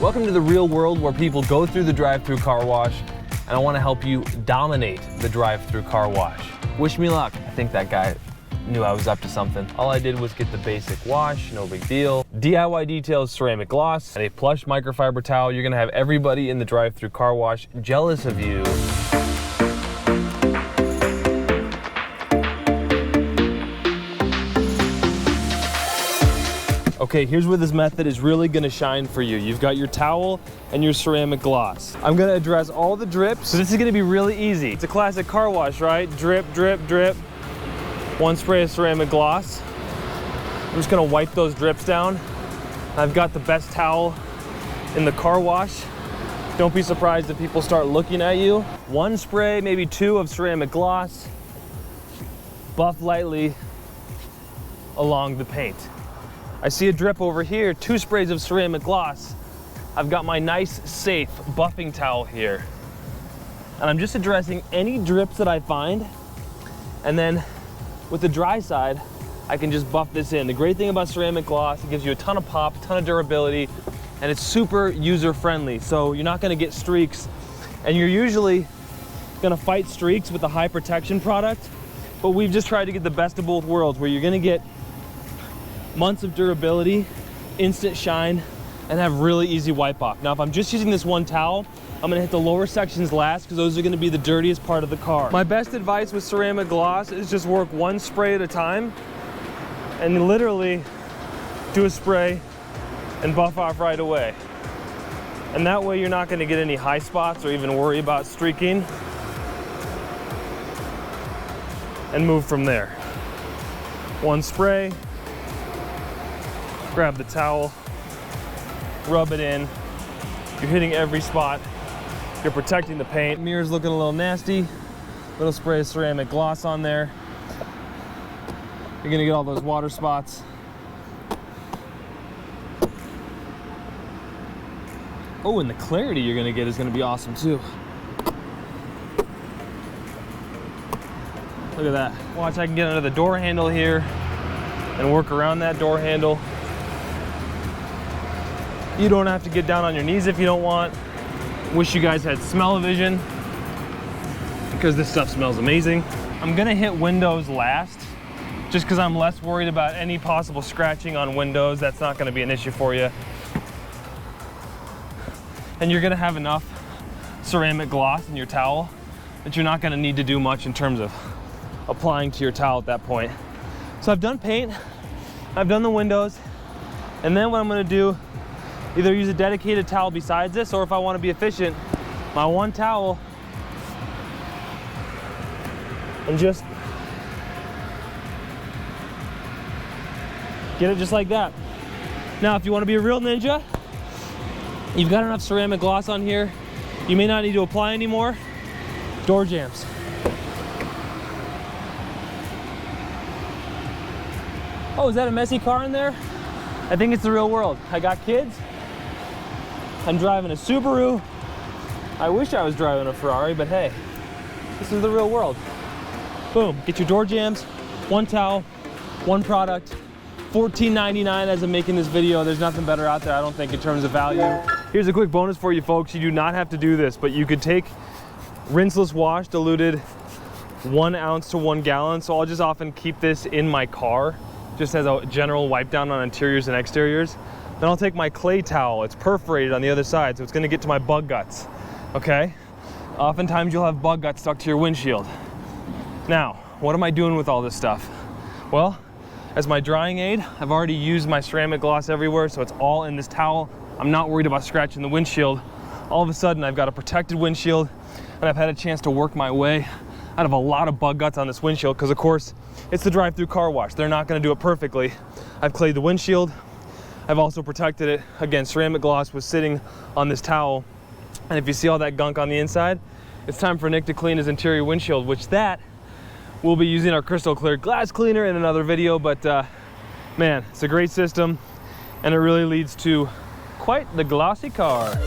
Welcome to the real world where people go through the drive-through car wash, and I want to help you dominate the drive-through car wash. Wish me luck. I think that guy knew I was up to something. All I did was get the basic wash, no big deal. DIY details, ceramic gloss, and a plush microfiber towel. You're gonna have everybody in the drive-through car wash jealous of you. Okay, here's where this method is really gonna shine for you. You've got your towel and your ceramic gloss. I'm gonna address all the drips. So this is gonna be really easy. It's a classic car wash, right? Drip, drip, drip. One spray of ceramic gloss. I'm just gonna wipe those drips down. I've got the best towel in the car wash. Don't be surprised if people start looking at you. One spray, maybe two of ceramic gloss. Buff lightly along the paint. I see a drip over here, 2 sprays of ceramic gloss. I've got my nice, safe buffing towel here. And I'm just addressing any drips that I find. And then with the dry side, I can just buff this in. The great thing about ceramic gloss, it gives you a ton of pop, a ton of durability, and it's super user-friendly. So you're not gonna get streaks. And you're usually gonna fight streaks with a high protection product, but we've just tried to get the best of both worlds, where you're gonna get months of durability, instant shine, and have really easy wipe off. Now, if I'm just using this one towel, I'm gonna hit the lower sections last because those are gonna be the dirtiest part of the car. My best advice with ceramic gloss is just work one spray at a time and literally do a spray and buff off right away. And that way you're not gonna get any high spots or even worry about streaking, and move from there. One spray, grab the towel, rub it in. You're hitting every spot. You're protecting the paint. Mirror's looking a little nasty. Little spray of ceramic gloss on there. You're gonna get all those water spots. Oh, and the clarity you're gonna get is gonna be awesome too. Look at that. Watch, I can get under the door handle here and work around that door handle. You don't have to get down on your knees if you don't want. Wish you guys had smell-o-vision because this stuff smells amazing. I'm gonna hit windows last just because I'm less worried about any possible scratching on windows. That's not gonna be an issue for you. And you're gonna have enough ceramic gloss in your towel that you're not gonna need to do much in terms of applying to your towel at that point. So I've done paint, I've done the windows, and then what I'm gonna do, either use a dedicated towel besides this, or if I want to be efficient, my one towel, and just get it just like that. Now, if you want to be a real ninja, you've got enough ceramic gloss on here, you may not need to apply anymore. Door jams. Oh, is that a messy car in there? I think it's the real world. I got kids. I'm driving a Subaru. I wish I was driving a Ferrari, but hey, this is the real world. Boom, get your door jams, one towel, one product, $14.99 as I'm making this video. There's nothing better out there, I don't think, in terms of value. Here's a quick bonus for you folks. You do not have to do this, but you could take rinseless wash diluted 1 ounce to 1 gallon. So I'll just often keep this in my car, just as a general wipe down on interiors and exteriors. Then I'll take my clay towel, it's perforated on the other side, so it's gonna get to my bug guts, okay? Oftentimes you'll have bug guts stuck to your windshield. Now, what am I doing with all this stuff? Well, as my drying aid, I've already used my ceramic gloss everywhere, so it's all in this towel. I'm not worried about scratching the windshield. All of a sudden, I've got a protected windshield, and I've had a chance to work my way out of a lot of bug guts on this windshield, because of course, it's the drive-through car wash. They're not gonna do it perfectly. I've clayed the windshield. I've also protected it. Again, ceramic gloss was sitting on this towel. And if you see all that gunk on the inside, it's time for Nick to clean his interior windshield, which that we'll be using our crystal clear glass cleaner in another video. But man, it's a great system and it really leads to quite the glossy car.